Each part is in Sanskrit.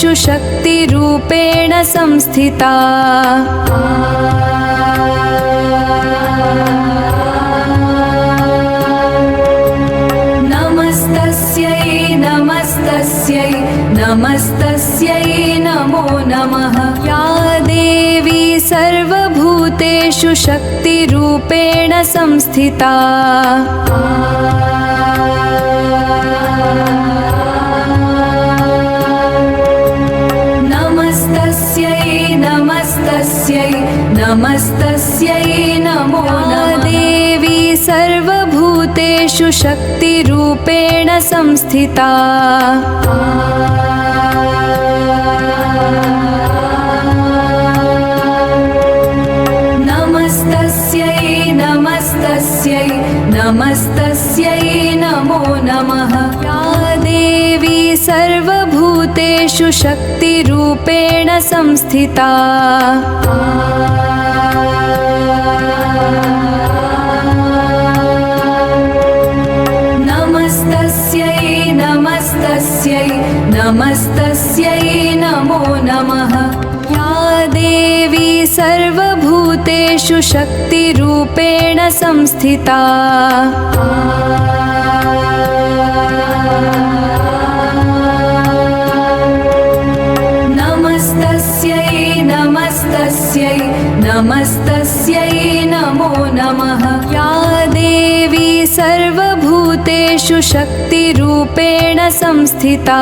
सर्वभूतेषु शक्तिरूपेण संस्थिता। नमस्तस्यै नमस्तस्यै नमस्तस्यै नमो नमः। या देवी सर्वभूतेषु शक्तिरूपेण संस्थिता। नमस्तस्यै नमस्तस्यै नमस्तस्यै नमो नमः। देवी सर्वभूतेषु शक्तिरूपेण संस्थिता। नमस्तस्यै नमस्तस्यै नमस्तस्यै नमो नमः। या देवी सर्वभूतेषु शक्तिरूपेण संस्थिता। नमस्तस्यै नमस्तस्यै नमस्तस्यै नमो नमः। या देवी सर्वभूतेषु शक्तिरूपेण संस्थिता। नमस्तस्यै नमस्तस्यै नमस्तस्यै नमो नमः। या देवी सर्वभूतेषु शक्तिरूपेण संस्थिता।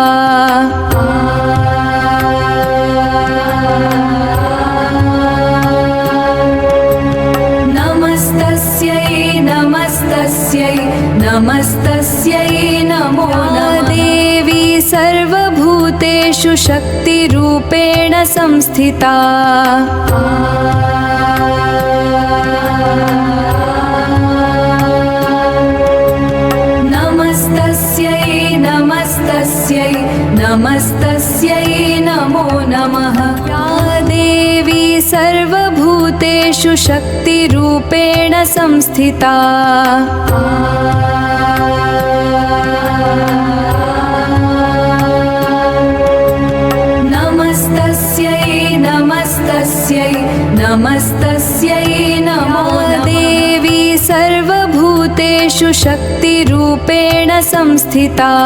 नमस्तस्यै नमस्तस्यै नमस्तस्यै नमो नमः। देवी सर्वभूतेषु शक्तिरूपेण संस्थिता। नमस्तस्यै नमस्तस्यै नमस्तस्यै नमो नमः। या देवी सर्वभूतेषु शक्तिरूपेण संस्थिता। नमस्तस्यै नमस्तस्यै नमस्तस्यै नमो नमः। देवी सर्वभूतेषु शक्तिरूपेण संस्थिता।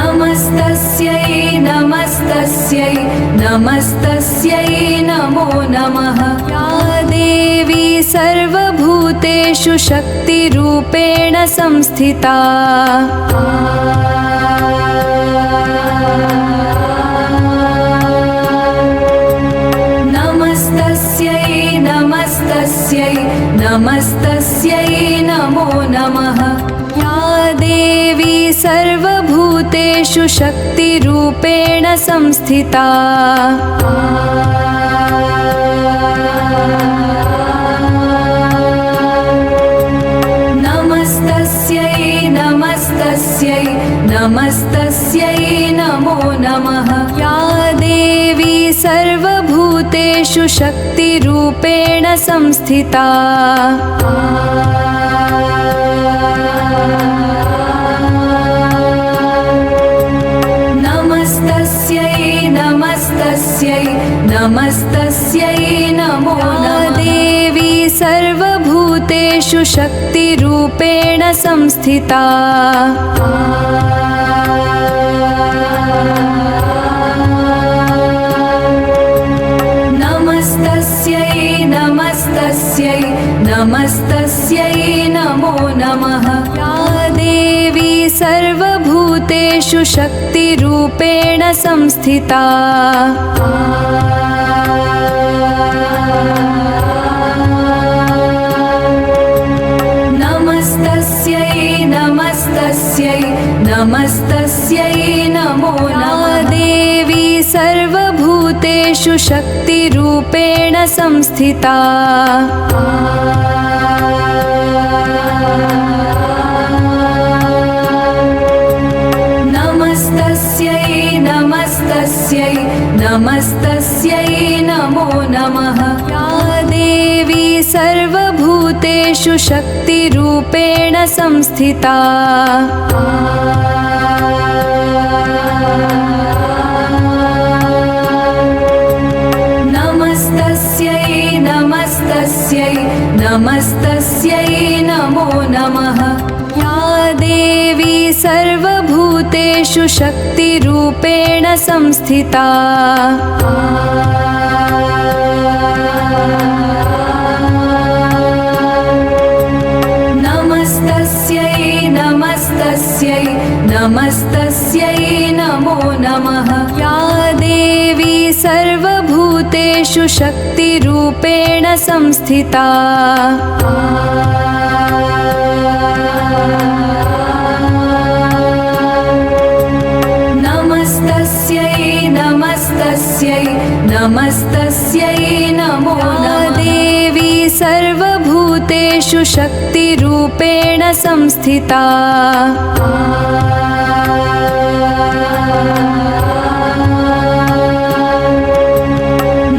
नमस्तस्यै नमस्तस्यै नमस्तस्यै नमो नमः। या देवी सर्वभूतेषु शक्तिरूपेण संस्थिता। नमस्तस्यै नमस्तस्यै नमस्तस्यै नमो नमः। या देवी सर्वभूतेषु शक्तिरूपेण संस्थिता। नमस्तस्यै नमस्तस्यै नमस्तस्यै नमो नमः। या देवी सर्वभूतेषु शक्तिरूपेण संस्थिता। नमस्तस्यै नमस्तस्यै नमस्तस्यै नमो नमः। देवी सर्वभूतेषु शक्तिरूपेण संस्थिता। नमस्तस्यै नमस्तस्यै नमस्तस्यै नमो नमः। या देवी सर्वभूतेषु शक्तिरूपेण संस्थिता। नमस्तस्यै नमस्तस्यै नमस्तस्यै नमो नमः। देवी सर्वभूतेषु शक्तिरूपेण संस्थिता। नमस्तस्यै नमस्तस्यै नमस्तस्यै नमो नमः। या देवी सर्वभूतेषु शक्तिरूपेण संस्थिता। नमस्तस्यै नमस्तस्यै नमस्तस्यै नमो नमः। या देवी सर्वभूतेषु शक्तिरूपेण संस्थिता। नमस्तस्यै नमस्तस्यै नमस्तस्यै नमो नमः। या देवी सर्वभूतेषु शक्तिरूपेण संस्थिता। नमस्तस्यै नमस्तस्यै नमस्तस्यै नमो नमः। देवी सर्वभूतेषु शक्तिरूपेण संस्थिता।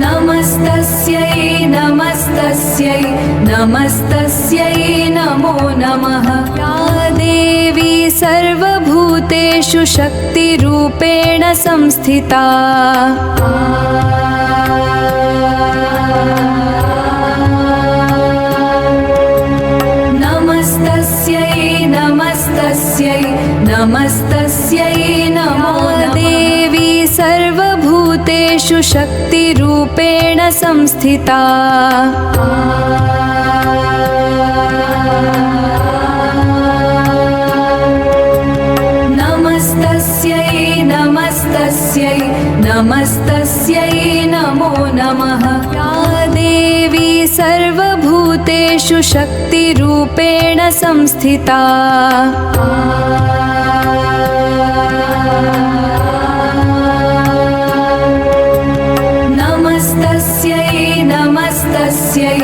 नमस्तस्यै नमस्तस्यै नमस्तस्यै नमो नमः। या देवी सर्वभूतेषु शक्तिरूपेण संस्थिता। नमस्तस्यै नमस्तस्यै नमस्तस्यै नमो नमः। देवी सर्वभूतेषु शक्तिरूपेण संस्थिता। नमस्तस्यै नमस्तस्यै नमस्तस्यै नमो नमः। या देवी सर्वभूतेषु शक्तिरूपेण संस्थिता। नमस्तस्यै नमस्तस्यै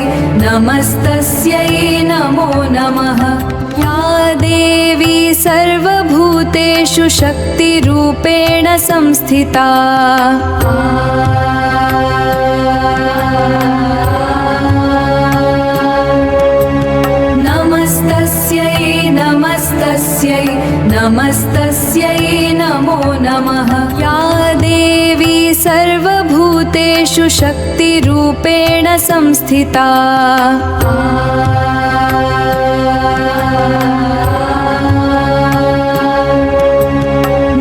नमस्तस्यै नमो नमः। या देवी सर्वभूतेषु शक्तिरूपेण संस्थिता। नमस्तस्यै नमस्तस्यै नमस्तस्यै नमो नमः। या देवी सर्वभूतेषु शक्तिरूपेण संस्थिता।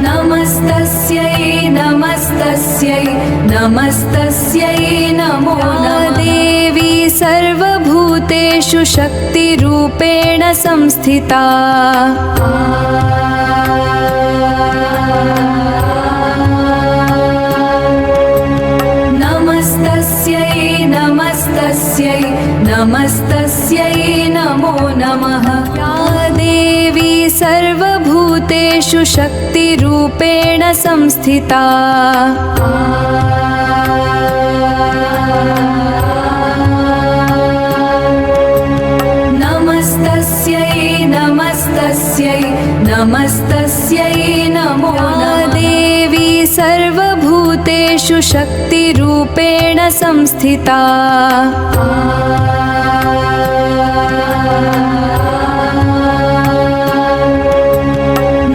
नमस्तस्यै नमस्तस्यै नमस्तस्यै नमो नमः। देवी सर्वभूतेषु शक्तिरूपेण संस्थिता। नमस्तस्यै नमस्तस्यै नमस्तस्यै नमो नमः। या देवी सर्वभूतेषु शक्तिरूपेण संस्थिता। नमस्तस्यै नमस्तस्यै नमस्तस्यै नमो नमः। देवी सर्वभूतेषु शक्तिरूपेण संस्थिता।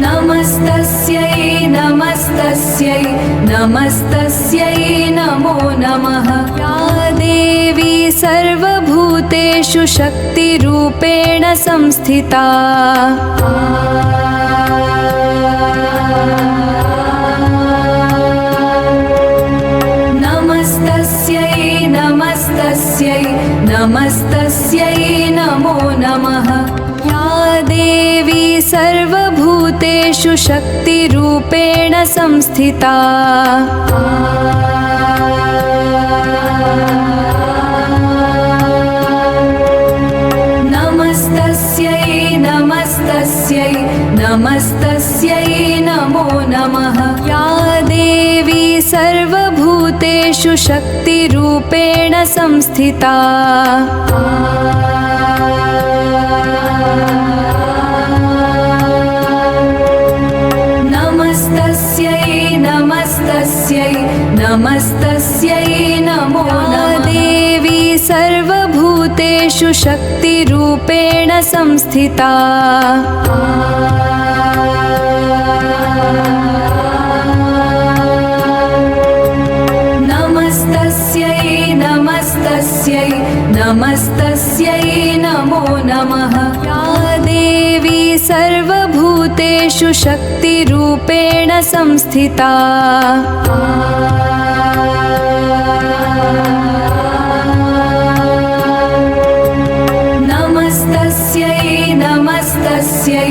नमस्तस्यै नमस्तस्यै नमस्तस्यै नमो नमः। या देवी सर्वभूतेषु शक्तिरूपेण संस्थिता। नमस्तस्यै नमस्तस्यै नमस्तस्यै नमो नमः। या देवी सर्वभूतेषु शक्तिरूपेण संस्थिता। नमस्तस्यै नमस्तस्यै नमस्तस्यै नमो नमः। या देवी सर्वभूतेषु शक्तिरूपेण संस्थिता। नमस्तस्यै नमस्तस्यै नमस्तस्यै नमो नमः। देवी सर्वभूतेषु सर्वभूतेषु शक्तिरूपेण संस्थिता नमस्तस्यै नमस्तस्यै नमस्तस्यै नमो नमः या देवी सर्वभूतेषु शक्तिरूपेण संस्थिता नमस्तस्यै नमस्तस्यै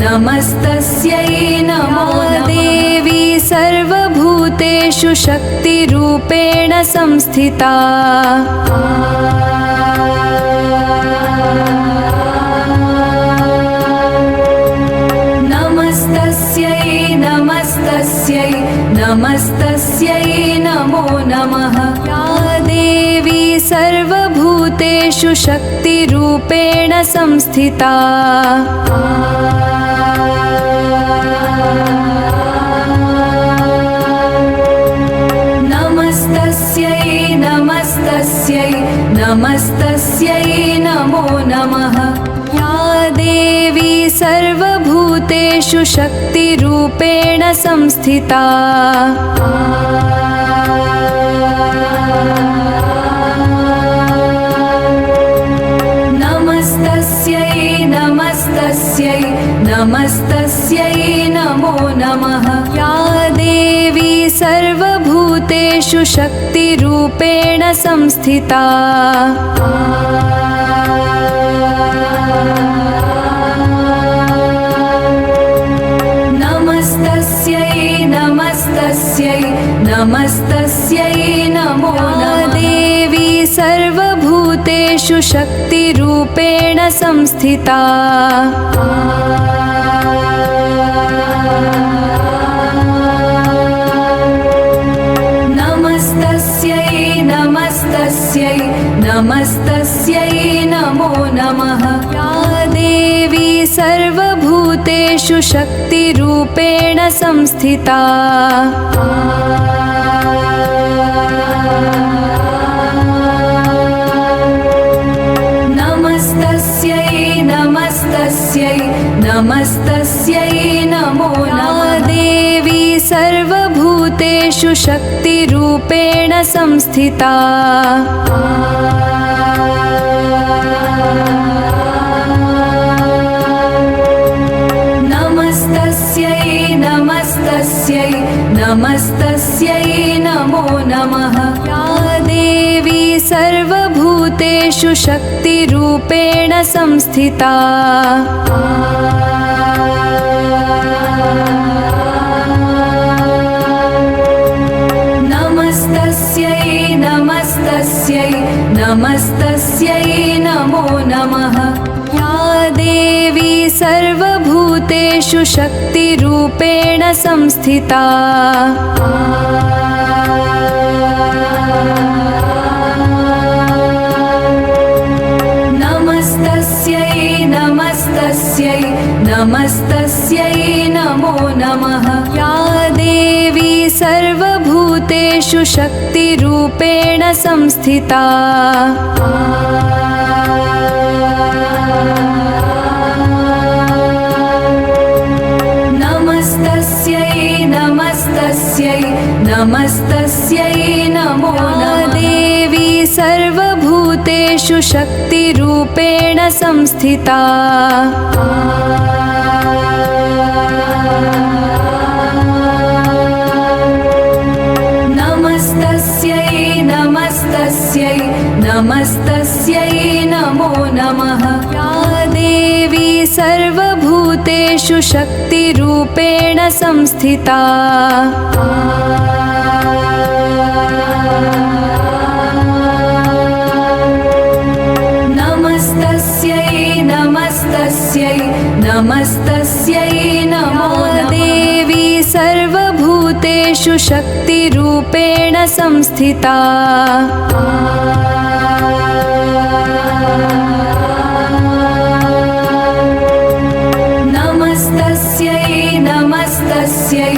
नमस्तस्यै नमो देवी सर्वभूतेषु शक्तिरूपेण संस्थिता नमस्तस्यै नमस्तस्यै नमस्तस्यै नमो नमः या देवी सर्वभूतेषु शक्तिरूपेण संस्थिता नमस्तस्यै नमस्तस्यै नमस्तस्यै नमो नमः या देवी सर्वभूतेषु शक्तिरूपेण संस्थिता नमस्तस्यै नमस्तस्यै नमस्तस्यै नमो नमः या देवी सर्वभूतेषु शक्तिरूपेण संस्थिता नमस्तस्यै नमस्तस्यै नमस्तस्यै नमो नमः देवी सर्वभूतेषु शक्तिरूपेण संस्थिता नमस्तस्यै नमस्तस्यै नमस्तस्यै नमो नमः या देवी सर्वभूतेषु शक्तिरूपेण संस्थिता नमस्तस्यै नमस्तस्यै नमस्तस्यै नमो नमः देवी सर्वभूतेषु शक्तिरूपेण संस्थिता नमस्तस्यै नमस्तस्यै नमस्तस्यै नमो नमः या देवी सर्वभूतेषु शक्तिरूपेण संस्थिता नमस्तस्यै नमस्तस्यै नमस्तस्यै नमो नमः या देवी सर्वभूतेषु शक्तिरूपेण संस्थिता नमस्तस्यै नमस्तस्यै नमस्तस्यै नमो नमः या देवी सर्वभूतेषु शक्तिरूपेण संस्थिता नमस्तस्यै नमस्तस्यै नमस्तस्यै नमो नमः देवी सर्वभूतेषु शक्तिरूपेण संस्थिता नमस्तस्यै नमस्तस्यै नमस्तस्यै नमो नमः या देवी सर्वभूतेषु शक्तिरूपेण संस्थिता नमस्तस्यै नमस्तस्यै नमस्तस्यै नमो देवी सर्वभूतेषु शक्तिरूपेण संस्थिता नमस्तस्यै नमस्तस्यै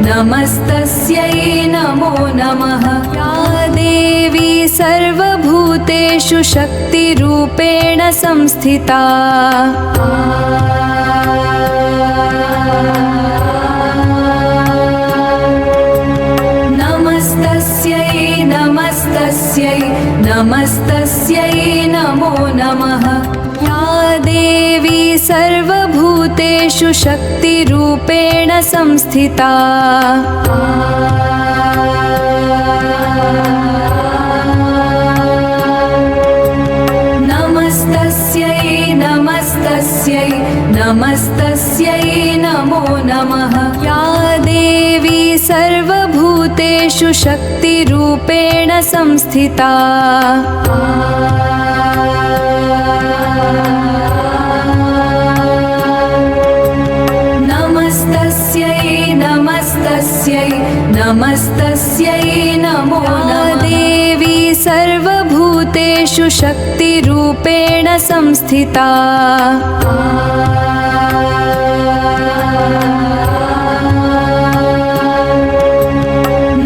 नमस्तस्यै नमो नमः या देवी सर्वभूतेषु शक्ति शक्तिरूपेण संस्थिता नमस्तस्यै नमस्तस्यै नमस्तस्यै नमो नमः या देवी सर्वभूतेषु शक्तिरूपेण संस्थिता नमस्तस्यै नमस्तस्यै नमस्तस्यै नमो नमः या देवी सर्वभूतेषु शक्तिरूपेण संस्थिता नमस्तस्यै नमस्तस्यै नमस्तस्यै नमो नमः देवी सर्वभूतेषु शक्तिरूपेण संस्थिता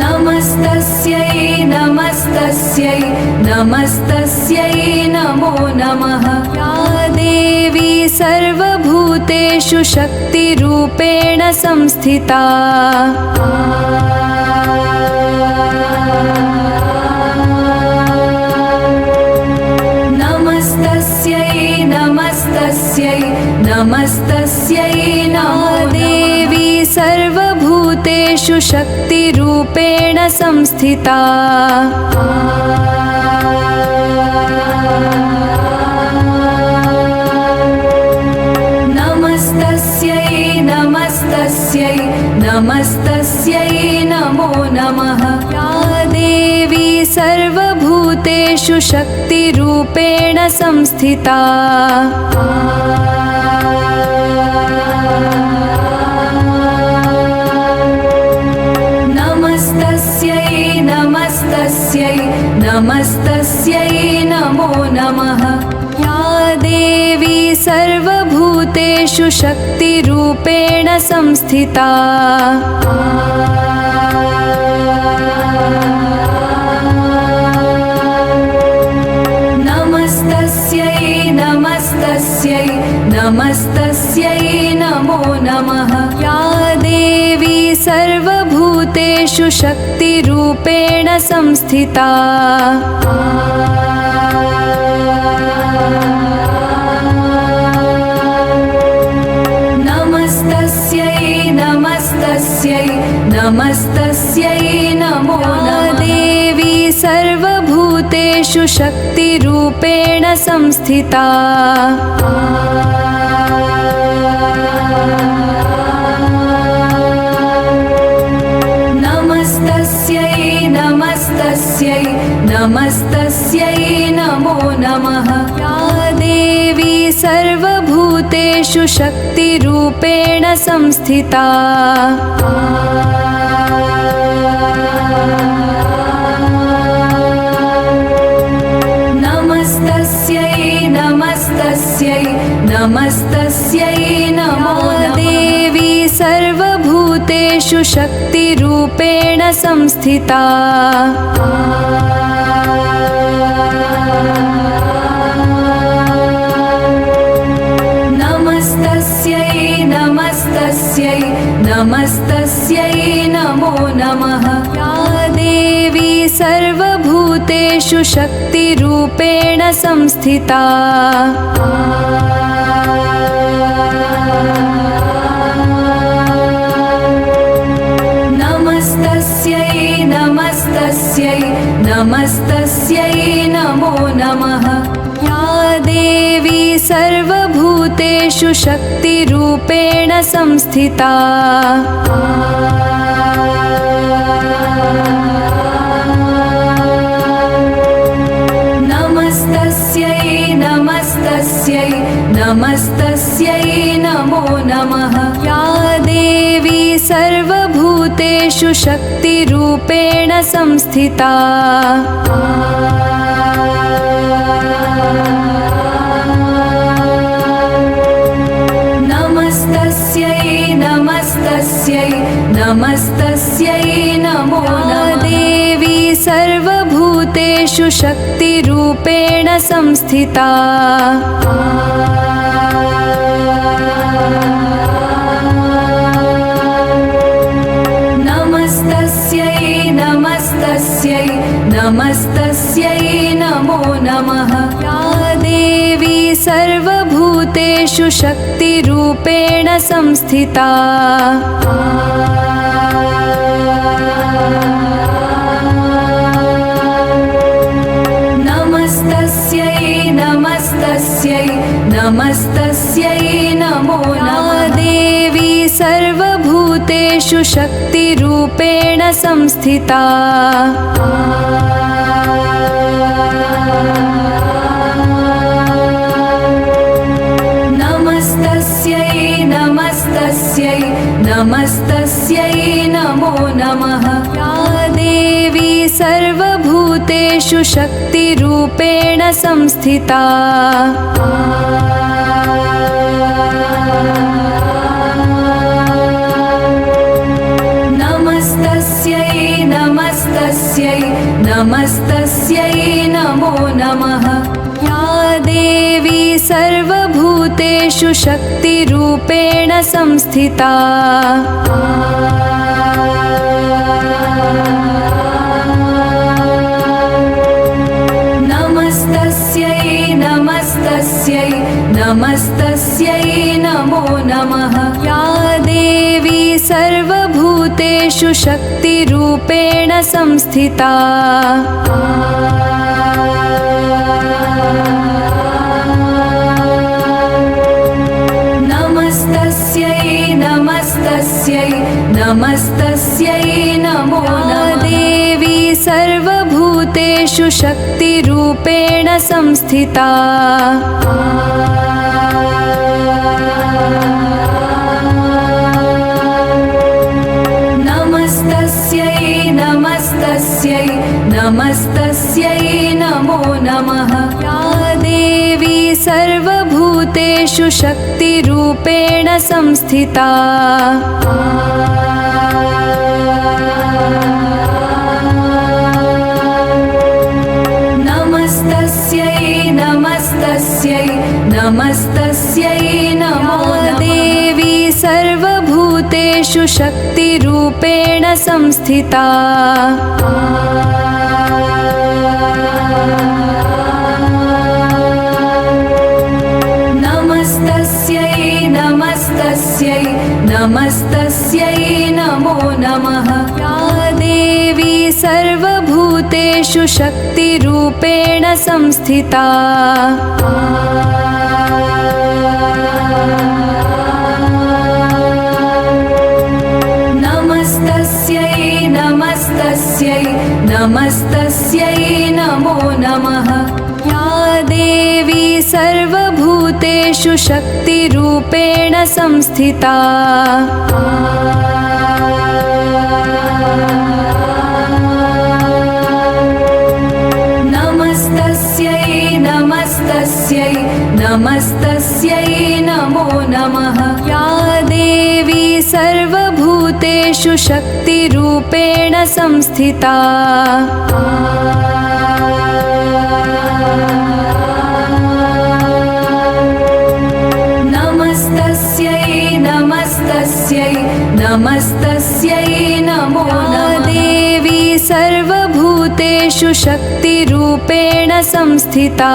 नमस्तस्यै नमस्तस्यै नमस्तस्यै नमो नमः या देवी सर्वभूतेषु शक्तिरूपेण संस्थिता नमस्तस्यै नमस्तस्यै नमस्तस्यै नमो देवी सर्वभूतेषु शक्तिरूपेण संस्थिता नमस्तस्यै नमस्तस्यै नमस्तस्यै नमो नमः या देवी सर्वभूतेषु शक्तिरूपेण संस्थिता नमस्तस्यै नमस्तस्यै नमस्तस्यै नमो नमः या देवी सर्वभूतेषु शक्तिरूपेण संस्थिता नमस्तस्यै नमस्तस्यै नमस्तस्यै नमो नमः या देवी सर्वभूतेषु शक्तिरूपेण संस्थिता नमस्तस्यै नमस्तस्यै नमस्तस्यै नमो नमः देवी सर्वभूतेषु शक्तिरूपेण संस्थिता नमस्तस्यै नमस्तस्यै नमस्तस्यै नमो नमः या देवी सर्वभूतेषु शक्तिरूपेण संस्थिता नमस्तस्यै नमस्तस्यै नमस्तस्यै नमो देवी सर्वभूतेषु शक्तिरूपेण संस्थिता नमस्तस्यै नमस्तस्यै नमस्तस्यै नमो नमः या देवी सर्वभूतेषु शक्तिरूपेण संस्थिता नमस्तस्यै नमस्तस्यै नमस्तस्यै नमो नमः या देवी सर्वभूतेषु शक्तिरूपेण संस्थिता नमस्तस्यै नमस्तस्यै नमस्तस्यै नमो नमः या देवी सर्वभूतेषु शक्तिरूपेण संस्थिता नमस्तस्यै नमस्तस्यै नमस्तस्यै नमो नमः देवी सर्वभूतेषु शक्तिरूपेण शक्तिरूपेण संस्थिता नमस्तस्यै नमस्तस्यै नमस्तस्यै नमो नमः या देवी सर्वभूतेषु शक्तिरूपेण संस्थिता नमस्तस्यै नमस्तस्यै नमस्तस्यै नमो नमः देवी सर्वभूतेषु शक्तिरूपेण संस्थिता नमस्तस्यै नमस्तस्यै नमस्तस्यै नमो नमः या देवी सर्वभूतेषु शक्तिरूपेण संस्थिता नमस्तस्यै नमस्तस्यै नमस्तस्यै नमो नमः या देवी सर्वभूतेषु शक्तिरूपेण संस्थिता नमस्तस्यै नमस्तस्यै नमस्तस्यै नमो नमः या देवी सर्वभूतेषु शक्तिरूपेण संस्थिता नमस्तस्यै नमस्तस्यै नमस्तस्यै नमो नमः देवी सर्वभूतेषु शक्तिरूपेण संस्थिता नमस्तस्यै नमस्तस्यै नमस्तस्यै नमो नमः या देवी सर्वभूतेषु शक्तिरूपेण संस्थिता नमस्तस्यै नमस्तस्यै नमस्तस्यै नमो देवी सर्वभूतेषु शक्तिरूपेण संस्थिता नमस्तस्यै नमस्तस्यै नमस्तस्यै नमो नमः या देवी सर्वभूतेषु शक्तिरूपेण संस्थिता नमस्तस्यै नमस्तस्यै नमस्तस्यै नमो नमः या देवी सर्वभूतेषु शक्तिरूपेण संस्थिता नमस्तस्यै नमस्तस्यै नमस्तस्यै नमो नमः या देवी सर्वभूतेषु शक्तिरूपेण संस्थिता नमस्तस्यै नमस्तस्यै नमस्तस्यै नमो नमः देवी सर्वभूतेषु शक्तिरूपेण संस्थिता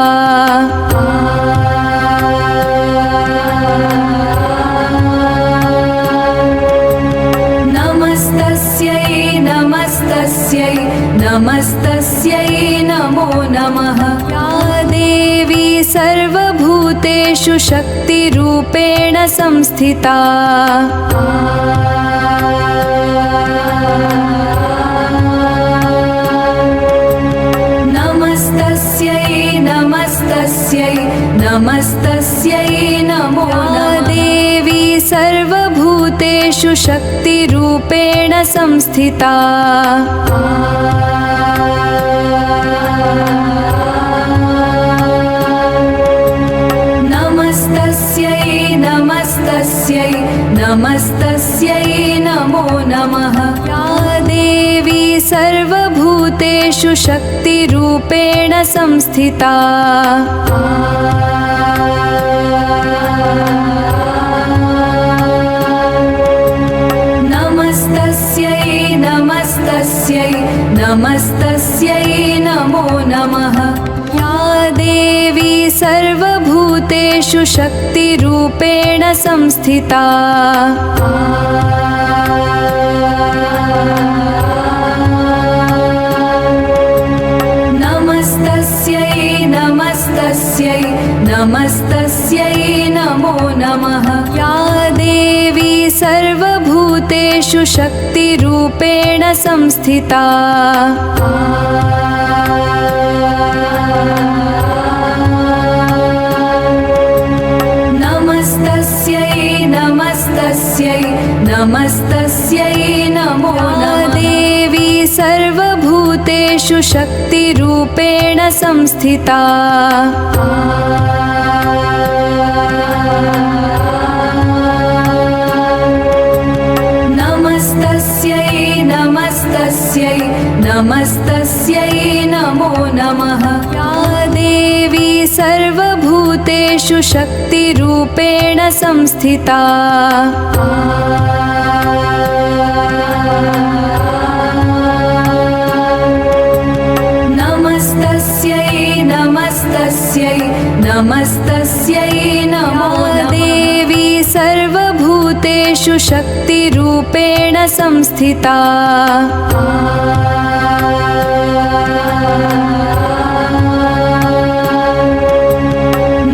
नमस्तस्यै नमस्तस्यै नमस्तस्यै नमो नमः या देवी सर्वभूतेषु शक्तिरूपेण संस्थिता नमस्तस्यै नमस्तस्यै नमस्तस्यै नमो नमः देवी सर्वभूतेषु शक्तिरूपेण संस्थिता नमस्तस्यै नमस्तस्यै नमस्तस्यै नमो नमः। या देवी सर्वभूतेषु शक्तिरूपेण संस्थिता नमस्तस्यै नमस्तस्यै नमस्तस्यै नमो नमः। या देवी सर्वभूतेषु शक्तिरूपेण संस्थिता नमस्तस्यै नमस्तस्यै नमस्तस्यै नमो नमः। या देवी सर्वभूतेषु शक्तिरूपेण संस्थिता नमस्तस्यै नमस्तस्यै नमस्तस्यै नमो नमः। देवी सर्वभूतेषु शक्तिरूपेण संस्थिता नमस्तस्यै नमस्तस्यै नमस्तस्यै नमो नमः। या देवी सर्वभूतेषु शक्तिरूपेण संस्थिता नमस्तस्यै नमस्तस्यै नमस्तस्यै नमो नमः। देवी सर्वभूतेषु शक्तिरूपेण संस्थिता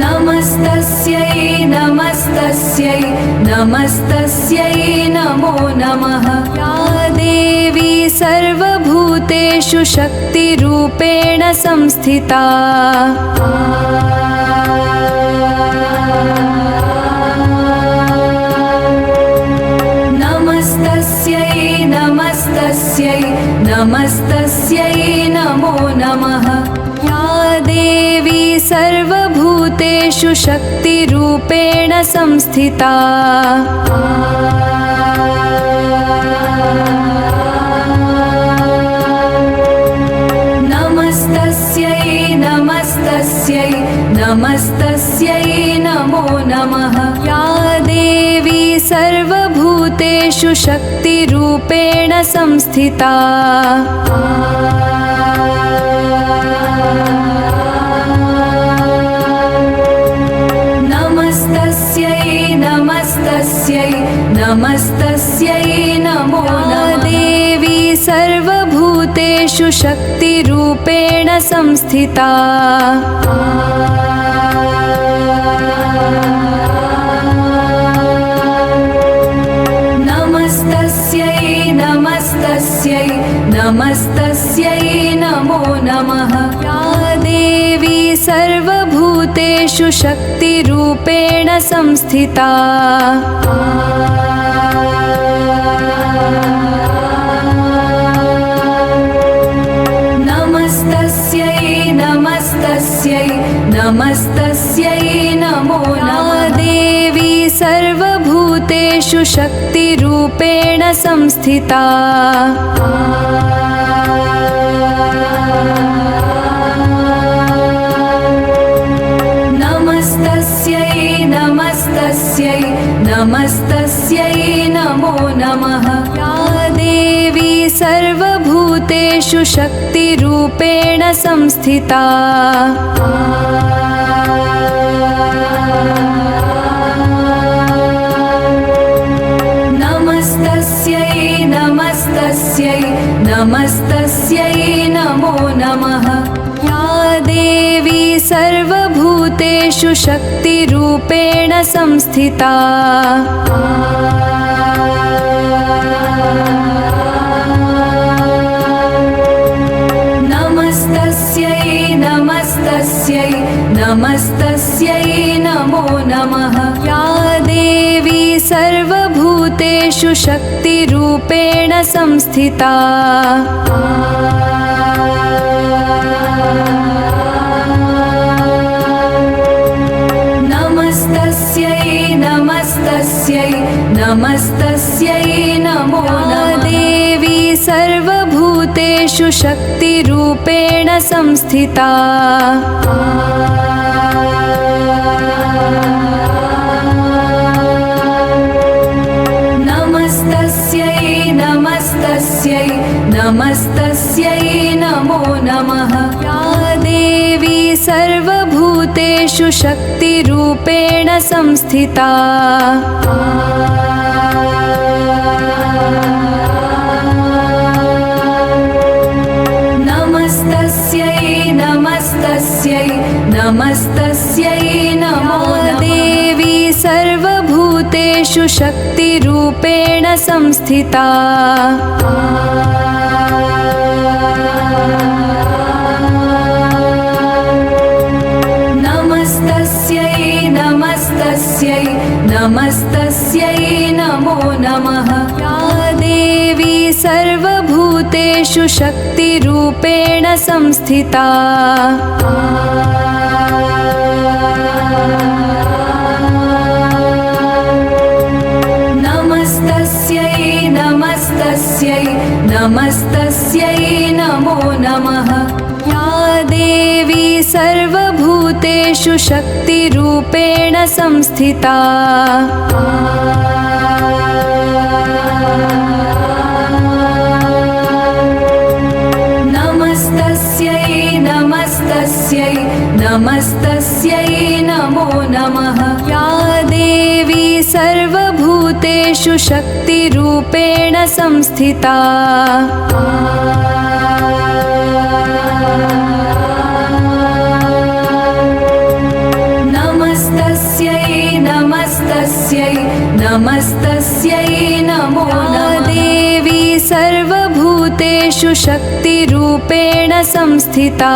नमस्तस्यै नमस्तस्यै नमस्तस्यै नमो नमः। या देवी सर्वभूतेषु शक्तिरूपेण संस्थिता नमस्तस्यै नमस्तस्यै नमस्तस्यै नमो नमः। या देवी सर्वभूतेषु शक्तिरूपेण संस्थिता नमस्तस्यै नमस्तस्यै नमस्तस्यै नमो नमः। या देवी सर्वभूतेषु शक्तिरूपेण संस्थिता नमस्तस्यै नमस्तस्यै नमस्तस्यै नमो नमः। देवी सर्वभूतेषु शक्तिरूपेण संस्थिता नमस्तस्यै नमस्तस्यै नमस्तस्यै नमो नमः। या देवी सर्वभूतेषु शक्तिरूपेण संस्थिता नमस्तस्यै नमस्तस्यै नमस्तस्यै नमो नमः। देवी सर्वभूतेषु शक्तिरूपेण संस्थिता नमस्तस्यै नमस्तस्यै नमस्तस्यै नमो नमः। या देवी सर्वभूतेषु शक्तिरूपेण संस्थिता नमस्तस्यै नमस्तस्यै नमस्तस्यै नमो नमः। या देवी सर्वभूतेषु शक्तिरूपेण संस्थिता नमस्तस्यै नमस्तस्यै नमस्तस्यै नमो नमः। या देवी सर्वभूतेषु शक्तिरूपेण संस्थिता नमस्तस्यै नमस्तस्यै नमस्तस्यै नमस्तस्यै नमो नमः देवी सर्वभूतेषु शक्तिरूपेण संस्थिता नमस्तस्यै नमस्तस्यै नमस्तस्यै नमो नमः या देवी सर्वभूतेषु शक्तिरूपेण संस्थिता नमस्तस्यै नमस्तस्यै नमस्तस्यै नमो देवी सर्वभूतेषु शक्तिरूपेण संस्थिता नमस्तस्यै नमस्तस्यै नमस्तस्यै नमो नमः या देवी सर्वभूतेषु शक्तिरूपेण संस्थिता नमस्तस्यै नमस्तस्यै नमस्तस्यै नमो नमः या देवी सर्वभूतेषु शक्तिरूपेण संस्थिता नमस्तस्यै नमस्तस्यै नमस्तस्यै नमो नमः या देवी सर्वभूतेषु शक्तिरूपेण संस्थिता नमस्तस्यै नमस्तस्यै नमस्तस्यै नमो नमः देवी सर्वभूतेषु शक्तिरूपेण संस्थिता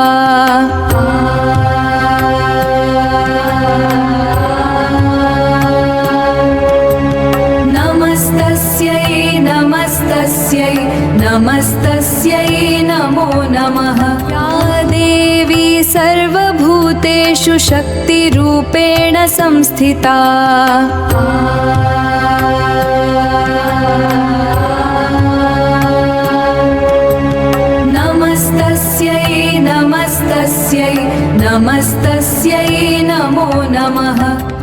नमस्तस्यै नमस्तस्यै नमस्तस्यै नमो नमः या देवी सर्वभूतेषु शक्तिरूपेण संस्थिता नमस्तस्यै नमस्तस्यै नमस्तस्यै नमो नमः